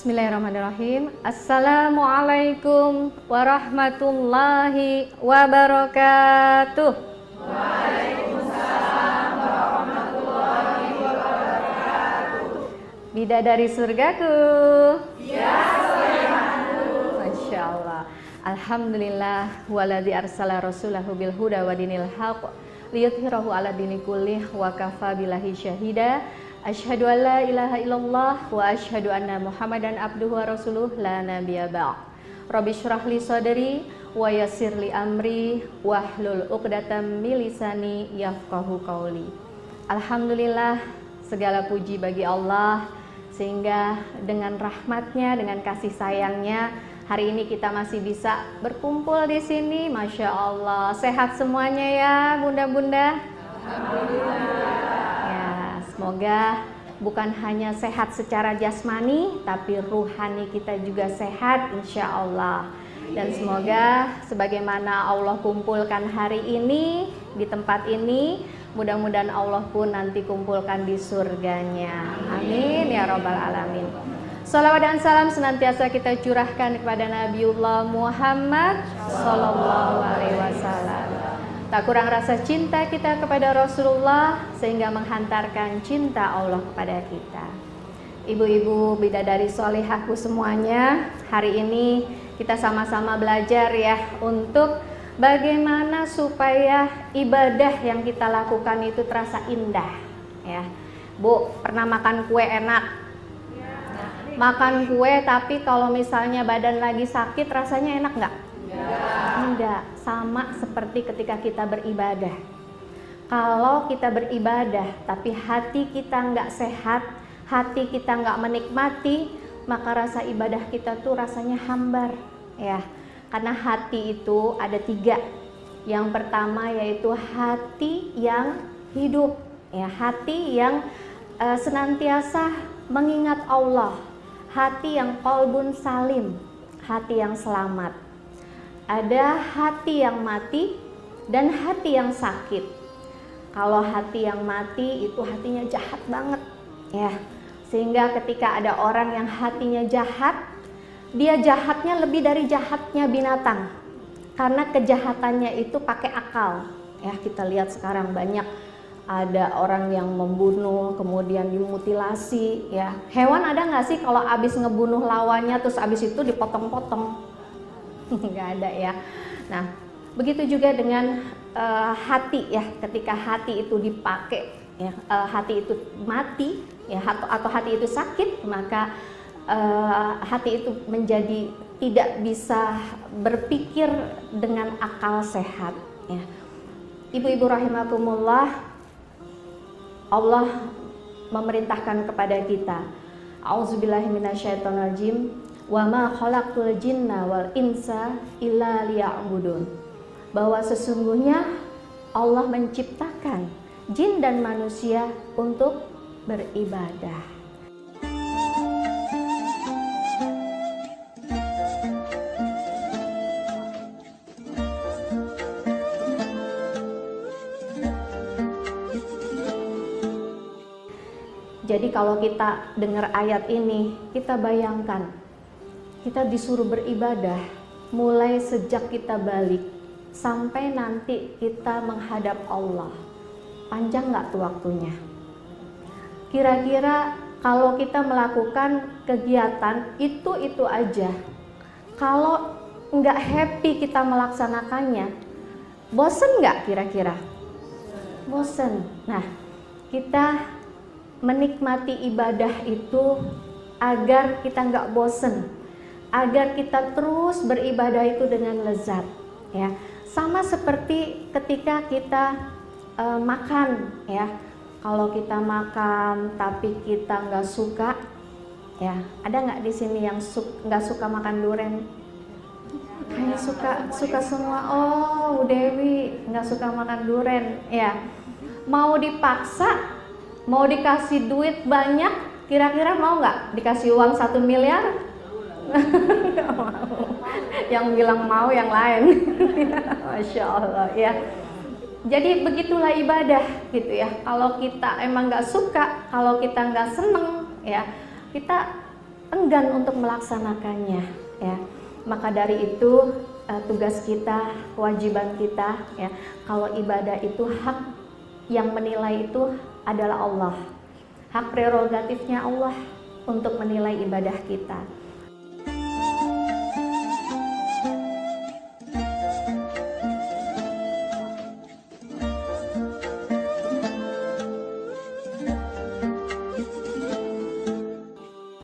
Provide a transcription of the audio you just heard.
Bismillahirrahmanirrahim. Assalamualaikum warahmatullahi wabarakatuh. Waalaikumsalam warahmatullahi wabarakatuh. Bidadari surgaku. Ya Sulaimanku. Masya Allah. Alhamdulillah waladzi arsala rasulahu bil huda wa dinil haq liyudhhirahu ala dini kullih wa kafa billahi syahida. Asyhadu an la ilaha illallah wa asyhadu anna Muhammadan abduhu wa rasuluh la nabiyya ba'd. Rabbi shrah li sadri wa yassir li amri wahlul 'uqdatam min lisani yafqahu qawli. Alhamdulillah, segala puji bagi Allah sehingga dengan rahmatnya, dengan kasih sayangnya hari ini kita masih bisa berkumpul di sini. Masya Allah, sehat semuanya ya bunda-bunda. Alhamdulillah. Semoga bukan hanya sehat secara jasmani, tapi ruhani kita juga sehat insya Allah. Dan semoga sebagaimana Allah kumpulkan hari ini di tempat ini, mudah-mudahan Allah pun nanti kumpulkan di surganya. Amin ya Rabbal Alamin. Salawat dan salam senantiasa kita curahkan kepada Nabiullah Muhammad Sallallahu Alaihi Wasallam. Tak kurang rasa cinta kita kepada Rasulullah sehingga menghantarkan cinta Allah kepada kita. Ibu-ibu bidadari solehahku semuanya, hari ini kita sama-sama belajar ya untuk bagaimana supaya ibadah yang kita lakukan itu terasa indah ya. Bu, pernah makan kue enak? Makan kue tapi kalau misalnya badan lagi sakit rasanya enak nggak? Enggak, sama seperti ketika kita beribadah. Kalau kita beribadah tapi hati kita nggak sehat, hati kita nggak menikmati, maka rasa ibadah kita tuh rasanya hambar ya. Karena hati itu ada 3. Yang pertama yaitu hati yang hidup ya, hati yang senantiasa mengingat Allah, hati yang qalbun salim, hati yang selamat. Ada hati yang mati dan hati yang sakit. Kalau hati yang mati itu hatinya jahat banget ya. Sehingga ketika ada orang yang hatinya jahat, dia jahatnya lebih dari jahatnya binatang. Karena kejahatannya itu pakai akal. Ya, kita lihat sekarang banyak ada orang yang membunuh kemudian dimutilasi ya. Hewan ada nggak sih kalau abis ngebunuh lawannya terus abis itu dipotong-potong? Nggak ada ya. Nah, begitu juga dengan hati ya. Ketika hati itu dipakai ya, hati itu mati ya, atau hati itu sakit, maka hati itu menjadi tidak bisa berpikir dengan akal sehat ya. Ibu-ibu rahimakumullah, Allah memerintahkan kepada kita, A'udzubillahi minasyaitonirrajim, wa ma khalaqtul jinna wal insa illa liya'budun. Bahwa sesungguhnya Allah menciptakan jin dan manusia untuk beribadah. Jadi kalau kita dengar ayat ini, kita bayangkan kita disuruh beribadah mulai sejak kita balik sampai nanti kita menghadap Allah. Panjang nggak tuh waktunya? Kira-kira kalau kita melakukan kegiatan itu aja, kalau nggak happy kita melaksanakannya, bosen nggak kira-kira? Bosen. Nah, kita menikmati ibadah itu agar kita nggak bosen, agar kita terus beribadah itu dengan lezat ya. Sama seperti ketika kita makan ya. Kalau kita makan tapi kita nggak suka ya, ada nggak di sini yang nggak suka makan durian? Kayaknya suka semua. Oh, Dewi nggak suka makan durian ya. Mau dipaksa, mau dikasih duit banyak, kira-kira mau nggak dikasih uang 1 miliar? Nggak mau. Yang bilang mau yang lain. Masya Allah ya. Jadi begitulah ibadah gitu ya. Kalau kita emang nggak suka, kalau kita nggak seneng ya, kita enggan untuk melaksanakannya, ya. Maka dari itu tugas kita, kewajiban kita, ya. Kalau ibadah itu hak yang menilai itu adalah Allah. Hak prerogatifnya Allah untuk menilai ibadah kita.